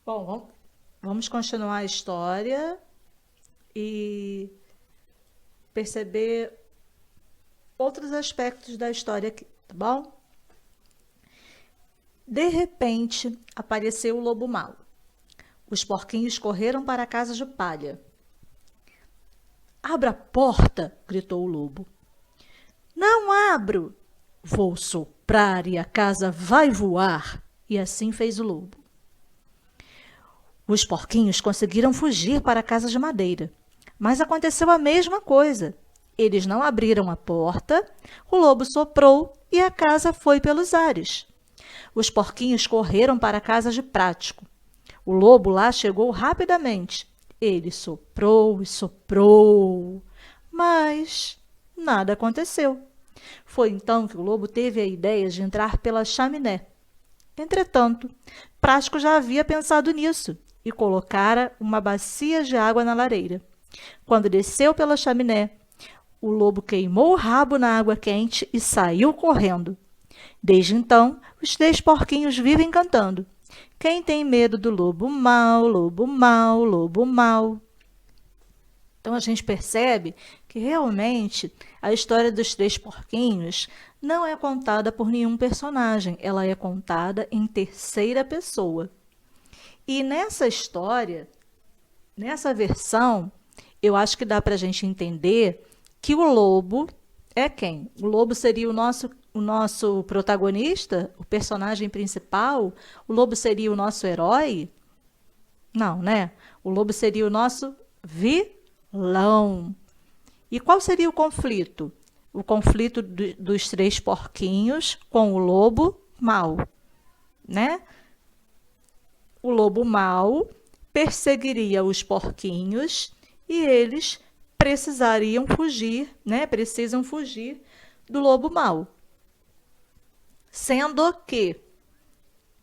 Bom, vamos continuar a história e perceber outros aspectos da história aqui, tá bom? De repente, apareceu o lobo mau. Os porquinhos correram para a casa de palha. Abra a porta! Gritou o lobo. Não abro! Vou soprar e a casa vai voar! E assim fez o lobo. Os porquinhos conseguiram fugir para a casa de madeira, mas aconteceu a mesma coisa. Eles não abriram a porta, o lobo soprou e a casa foi pelos ares. Os porquinhos correram para a casa de prático. O lobo lá chegou rapidamente. Ele soprou e soprou, mas nada aconteceu. Foi então que o lobo teve a ideia de entrar pela chaminé. Entretanto, Prático já havia pensado nisso e colocara uma bacia de água na lareira. Quando desceu pela chaminé, o lobo queimou o rabo na água quente e saiu correndo. Desde então, os 3 porquinhos vivem cantando. Quem tem medo do lobo mau, lobo mau, lobo mau? Então a gente percebe que realmente a história dos 3 porquinhos não é contada por nenhum personagem, ela é contada em terceira pessoa. E nessa história, nessa versão, eu acho que dá para a gente entender que o lobo é quem? O lobo seria o nosso protagonista, o personagem principal? O lobo seria o nosso herói? Não, né? O lobo seria o nosso vilão. E qual seria o conflito? O conflito dos 3 porquinhos com o lobo mau, né? O lobo mau perseguiria os porquinhos e eles precisariam fugir, né? Precisam fugir do lobo mau. Sendo que,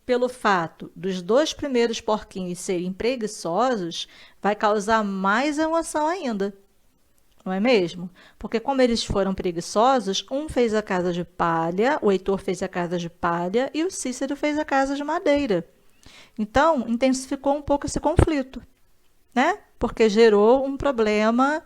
pelo fato dos 2 primeiros porquinhos serem preguiçosos, vai causar mais emoção ainda. Não é mesmo? Porque como eles foram preguiçosos, um fez a casa de palha, o Heitor fez a casa de palha e o Cícero fez a casa de madeira. Então, intensificou um pouco esse conflito, né? Porque gerou um problema.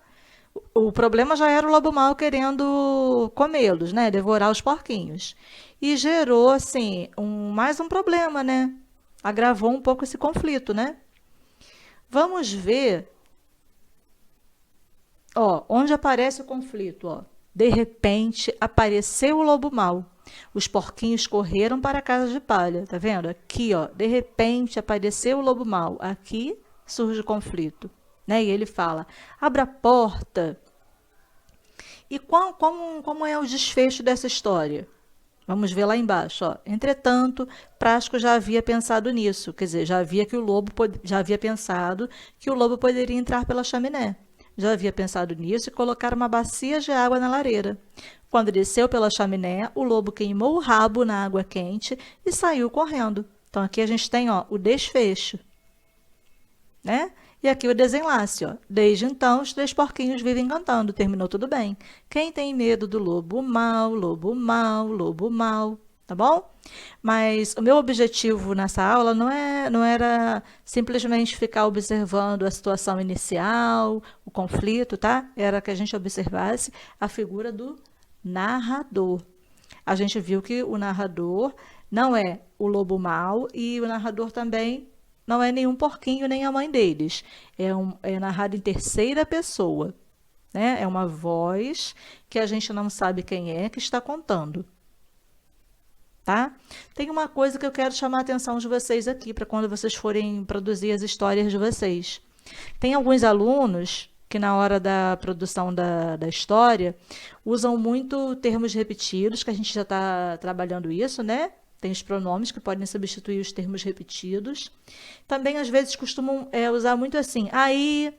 O problema já era o lobo mau querendo comê-los, né? Devorar os porquinhos. E gerou, assim, mais um problema, né? Agravou um pouco esse conflito, né? Vamos ver, ó, onde aparece o conflito, ó. De repente, apareceu o lobo mau. Os porquinhos correram para a casa de palha, tá vendo? Aqui, ó, de repente apareceu o lobo mau. Aqui surge o conflito, né? E ele fala: abra a porta. E como é o desfecho dessa história? Vamos ver lá embaixo, ó. Entretanto, Prático já havia pensado nisso, quer dizer, já havia pensado que o lobo poderia entrar pela chaminé. Já havia pensado nisso e colocar uma bacia de água na lareira. Quando desceu pela chaminé, o lobo queimou o rabo na água quente e saiu correndo. Então aqui a gente tem, ó, o desfecho, né? E aqui o desenlace, ó. Desde então, os 3 porquinhos vivem cantando. Terminou tudo bem. Quem tem medo do lobo mau, lobo mau, lobo mau, tá bom? Mas o meu objetivo nessa aula não era simplesmente ficar observando a situação inicial, o conflito, tá? Era que a gente observasse a figura do narrador. A gente viu que o narrador não é o lobo mau e o narrador também não é nenhum porquinho nem a mãe deles. É narrado em terceira pessoa, né? É uma voz que a gente não sabe quem é que está contando, tá? Tem uma coisa que eu quero chamar a atenção de vocês aqui, para quando vocês forem produzir as histórias de vocês. Tem alguns alunos que na hora da produção da história usam muito termos repetidos, que a gente já está trabalhando isso, né? Tem os pronomes que podem substituir os termos repetidos. Também, às vezes, costumam usar muito assim. Aí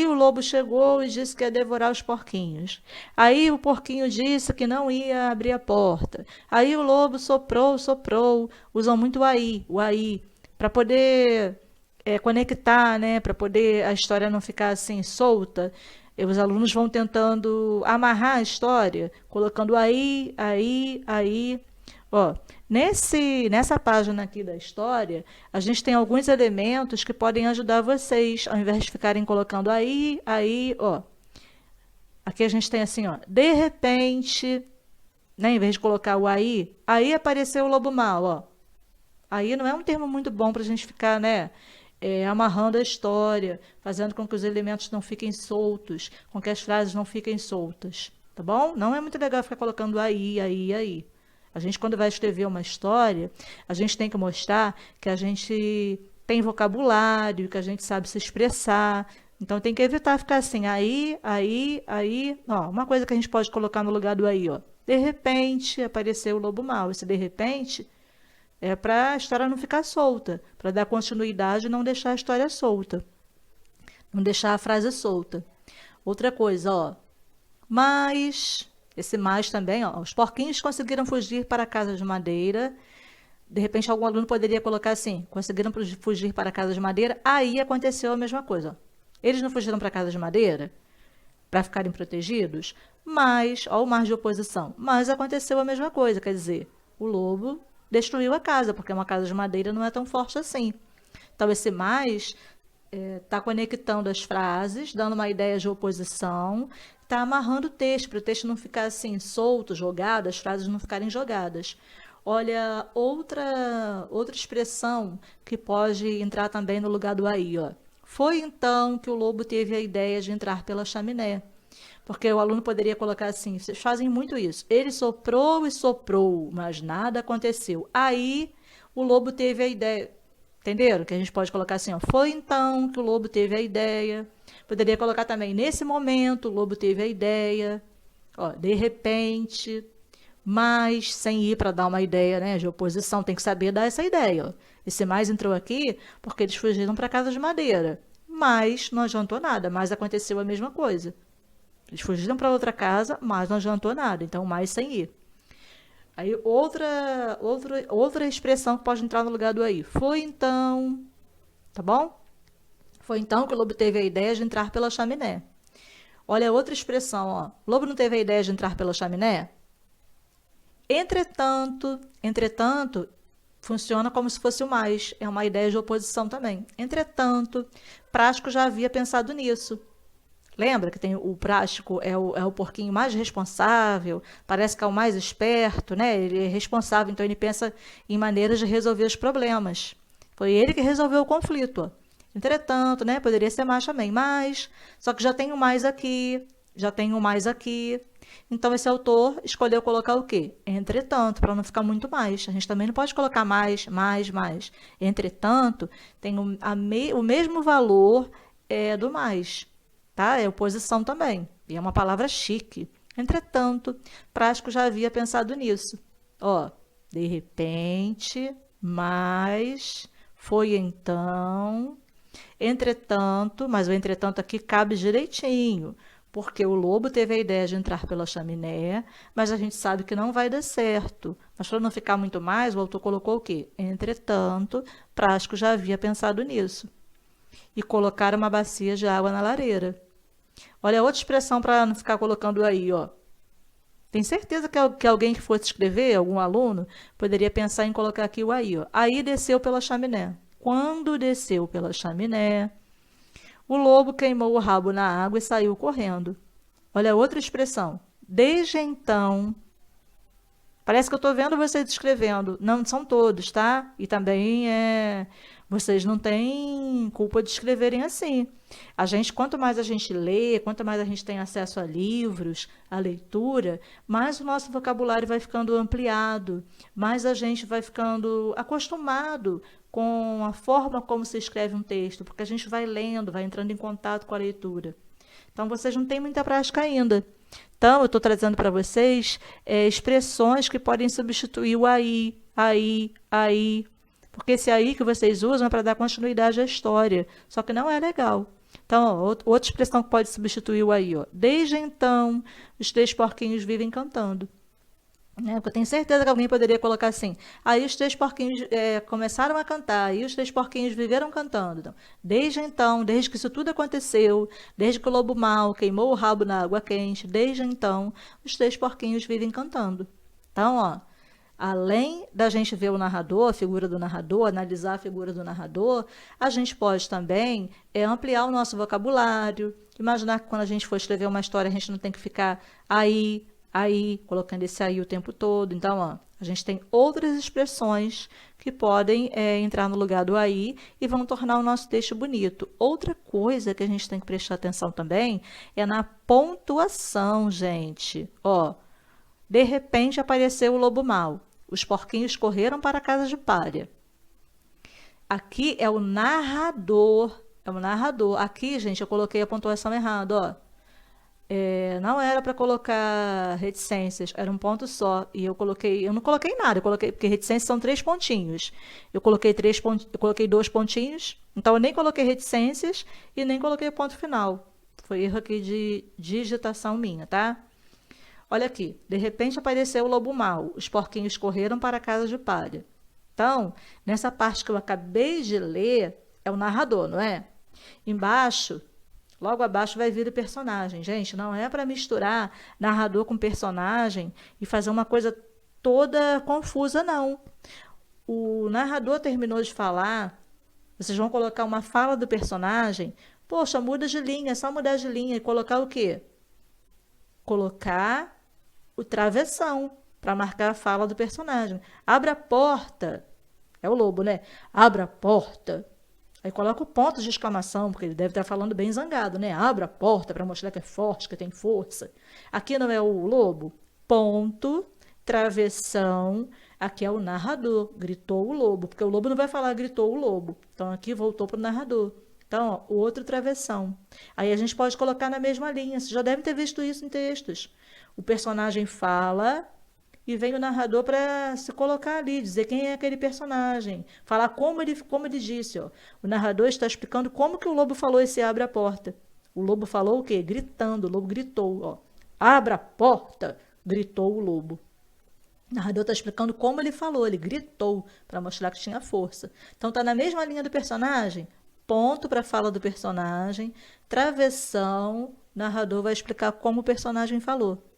o lobo chegou e disse que ia devorar os porquinhos. Aí o porquinho disse que não ia abrir a porta. Aí o lobo soprou, soprou. Usam muito o aí, para poder conectar, né? Para poder a história não ficar assim solta. Os alunos vão tentando amarrar a história, colocando aí, aí, aí. Ó, nessa página aqui da história, a gente tem alguns elementos que podem ajudar vocês, ao invés de ficarem colocando aí, ó. Aqui a gente tem assim, ó, de repente, né, em vez de colocar o aí apareceu o lobo mau, ó. Aí não é um termo muito bom para a gente ficar, né, amarrando a história, fazendo com que os elementos não fiquem soltos, com que as frases não fiquem soltas, tá bom? Não é muito legal ficar colocando aí. A gente, quando vai escrever uma história, a gente tem que mostrar que a gente tem vocabulário, que a gente sabe se expressar. Então, tem que evitar ficar assim, aí. Ó, uma coisa que a gente pode colocar no lugar do aí, ó. De repente, apareceu o lobo mau. Esse de repente é para a história não ficar solta, para dar continuidade e não deixar a história solta. Não deixar a frase solta. Outra coisa, ó. Mas, esse mais também, ó. Os porquinhos conseguiram fugir para a casa de madeira. De repente, algum aluno poderia colocar assim, conseguiram fugir para a casa de madeira, aí aconteceu a mesma coisa, ó. Eles não fugiram para a casa de madeira para ficarem protegidos, mas, ó o mar de oposição, mas aconteceu a mesma coisa, quer dizer, o lobo destruiu a casa, porque uma casa de madeira não é tão forte assim. Então, esse mais está conectando as frases, dando uma ideia de oposição, está amarrando o texto, para o texto não ficar assim solto, jogado, as frases não ficarem jogadas. Olha, outra expressão que pode entrar também no lugar do aí, ó. Foi então que o lobo teve a ideia de entrar pela chaminé. Porque o aluno poderia colocar assim, vocês fazem muito isso. Ele soprou e soprou, mas nada aconteceu. Aí o lobo teve a ideia. Entenderam? Que a gente pode colocar assim, ó, foi então que o lobo teve a ideia. Poderia colocar também, nesse momento, o lobo teve a ideia. Ó, de repente, mas sem ir para dar uma ideia, né, de oposição, tem que saber dar essa ideia, ó. Esse mais entrou aqui porque eles fugiram para a casa de madeira. Mas não adiantou nada, mas aconteceu a mesma coisa. Eles fugiram para outra casa, mas não adiantou nada. Então, mais sem ir. Aí, outra expressão que pode entrar no lugar do aí. Foi então, tá bom? Foi então que o lobo teve a ideia de entrar pela chaminé. Olha a outra expressão, ó. O lobo não teve a ideia de entrar pela chaminé? Entretanto, funciona como se fosse o mais. É uma ideia de oposição também. Entretanto, Prático já havia pensado nisso. Lembra que tem o Prático é o porquinho mais responsável, parece que é o mais esperto, né? Ele é responsável, então ele pensa em maneiras de resolver os problemas. Foi ele que resolveu o conflito, ó. Entretanto, né? Poderia ser mais também, mas só que já tem o mais aqui, já tem o mais aqui. Então, esse autor escolheu colocar o quê? Entretanto, para não ficar muito mais. A gente também não pode colocar mais. Entretanto, tem o mesmo valor do mais, tá? É oposição também. E é uma palavra chique. Entretanto, Prático já havia pensado nisso. Ó, de repente, mas, foi então. Entretanto, mas o entretanto aqui cabe direitinho, porque o lobo teve a ideia de entrar pela chaminé, mas a gente sabe que não vai dar certo. Mas para não ficar muito mais, o autor colocou o quê? Entretanto, Prático já havia pensado nisso. E colocar uma bacia de água na lareira. Olha, outra expressão para não ficar colocando aí, ó. Tem certeza que alguém que fosse escrever, algum aluno, poderia pensar em colocar aqui o aí, ó. Aí desceu pela chaminé. Quando desceu pela chaminé, o lobo queimou o rabo na água e saiu correndo. Olha outra expressão. Desde então, parece que eu estou vendo vocês escrevendo. Não são todos, tá? E também vocês não têm culpa de escreverem assim. Quanto mais a gente lê, quanto mais a gente tem acesso a livros, a leitura, mais o nosso vocabulário vai ficando ampliado, mais a gente vai ficando acostumado com a forma como se escreve um texto, porque a gente vai lendo, vai entrando em contato com a leitura. Então, vocês não têm muita prática ainda. Então, eu estou trazendo para vocês expressões que podem substituir o aí, porque esse aí que vocês usam é para dar continuidade à história, só que não é legal. Então, ó, outra expressão que pode substituir o aí, ó. Desde então, os 3 porquinhos vivem cantando. Porque eu tenho certeza que alguém poderia colocar assim, aí os 3 porquinhos começaram a cantar, aí os 3 porquinhos viveram cantando. Então, desde então, desde que isso tudo aconteceu, desde que o lobo mau queimou o rabo na água quente, desde então, os 3 porquinhos vivem cantando. Então, ó, Além da gente ver o narrador, a figura do narrador, analisar a figura do narrador, a gente pode também ampliar o nosso vocabulário. Imaginar que quando a gente for escrever uma história, a gente não tem que ficar aí, colocando esse aí o tempo todo. Então, ó, a gente tem outras expressões que podem entrar no lugar do aí e vão tornar o nosso texto bonito. Outra coisa que a gente tem que prestar atenção também é na pontuação, gente. Ó, de repente apareceu o lobo mau. Os porquinhos correram para a casa de palha. Aqui é o narrador. É o narrador. Aqui, gente, eu coloquei a pontuação errada, ó. Não era para colocar reticências, era um ponto só. E eu não coloquei nada, porque reticências são 3 pontinhos. Eu coloquei 2 pontinhos, então eu nem coloquei reticências e nem coloquei ponto final. Foi erro aqui de digitação minha, tá? Olha aqui, de repente apareceu o lobo mau, os porquinhos correram para a casa de palha. Então, nessa parte que eu acabei de ler, é o narrador, não é? Embaixo, logo abaixo vai vir o personagem. Gente, não é para misturar narrador com personagem e fazer uma coisa toda confusa, não. O narrador terminou de falar, vocês vão colocar uma fala do personagem, poxa, muda de linha, é só mudar de linha e colocar o quê? Colocar o travessão para marcar a fala do personagem. Abra a porta. É o lobo, né? Abra a porta. Aí coloca o ponto de exclamação, porque ele deve estar falando bem zangado, né? Abra a porta para mostrar que é forte, que tem força. Aqui não é o lobo. Ponto, travessão. Aqui é o narrador. Gritou o lobo. Porque o lobo não vai falar gritou o lobo. Então aqui voltou para o narrador. Então, ó, o outro travessão. Aí a gente pode colocar na mesma linha. Vocês já devem ter visto isso em textos. O personagem fala e vem o narrador para se colocar ali, dizer quem é aquele personagem, falar como ele disse. Ó. O narrador está explicando como que o lobo falou esse abre a porta. O lobo falou o quê? Gritando, o lobo gritou. Ó. Abra a porta, gritou o lobo. O narrador está explicando como ele falou, ele gritou para mostrar que tinha força. Então está na mesma linha do personagem, ponto para a fala do personagem, travessão, o narrador vai explicar como o personagem falou.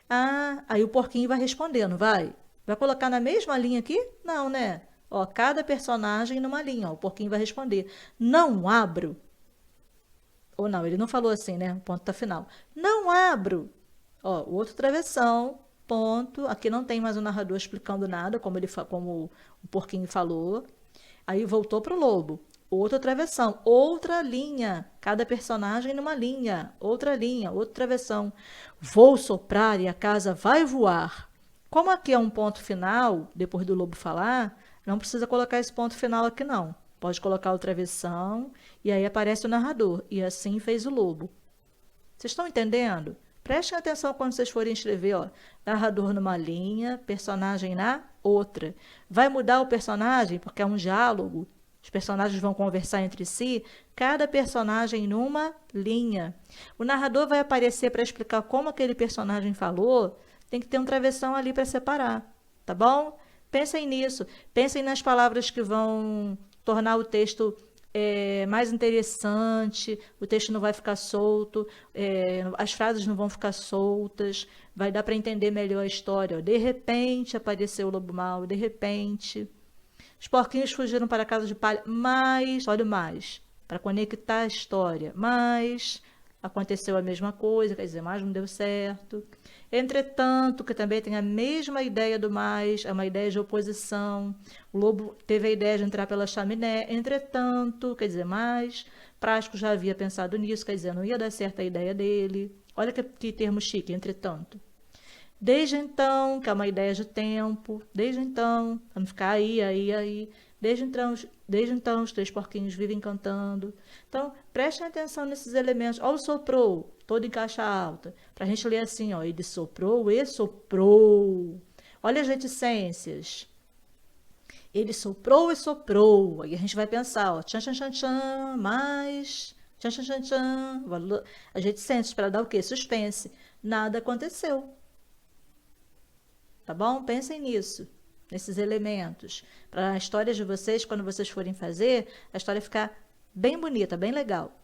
Ah, aí o porquinho vai responder, não vai? Vai colocar na mesma linha aqui? Não, né? Ó, cada personagem numa linha, ó, o porquinho vai responder. Não abro. Ou não, ele não falou assim, né? O ponto tá final. Não abro. Ó, o outro travessão, ponto. Aqui não tem mais o narrador explicando nada, como o porquinho falou. Aí voltou pro lobo. Outra travessão, outra linha, cada personagem numa linha, outra travessão. Vou soprar e a casa vai voar. Como aqui é um ponto final, depois do lobo falar, não precisa colocar esse ponto final aqui não. Pode colocar o travessão e aí aparece o narrador. E assim fez o lobo. Vocês estão entendendo? Prestem atenção quando vocês forem escrever, ó. Narrador numa linha, personagem na outra. Vai mudar o personagem porque é um diálogo. Os personagens vão conversar entre si, cada personagem numa linha. O narrador vai aparecer para explicar como aquele personagem falou, tem que ter um travessão ali para separar, tá bom? Pensem nisso, pensem nas palavras que vão tornar o texto mais interessante, o texto não vai ficar solto, as frases não vão ficar soltas, vai dar para entender melhor a história. Ó. De repente apareceu o lobo mau, de repente... Os porquinhos fugiram para a casa de palha, mas, olha o mais, para conectar a história, mas aconteceu a mesma coisa, quer dizer, mais não deu certo. Entretanto, que também tem a mesma ideia do mais, é uma ideia de oposição. O lobo teve a ideia de entrar pela chaminé, entretanto, quer dizer, mais, Prático já havia pensado nisso, quer dizer, não ia dar certo a ideia dele. Olha que termo chique, entretanto. Desde então, que é uma ideia de tempo, desde então, vamos ficar aí. Desde então, os 3 porquinhos vivem cantando. Então, prestem atenção nesses elementos. Olha o soprou, todo em caixa alta. Para a gente ler assim, ó, ele soprou e soprou. Olha as reticências. Ele soprou e soprou. Aí a gente vai pensar, ó, tchan, tchan, tchan, tchan, mais, tchan, tchan, tchan, tchan. As reticências para dar o quê? Suspense. Nada aconteceu. Tá bom? Pensem nisso, nesses elementos. Para a história de vocês, quando vocês forem fazer, a história ficar bem bonita, bem legal.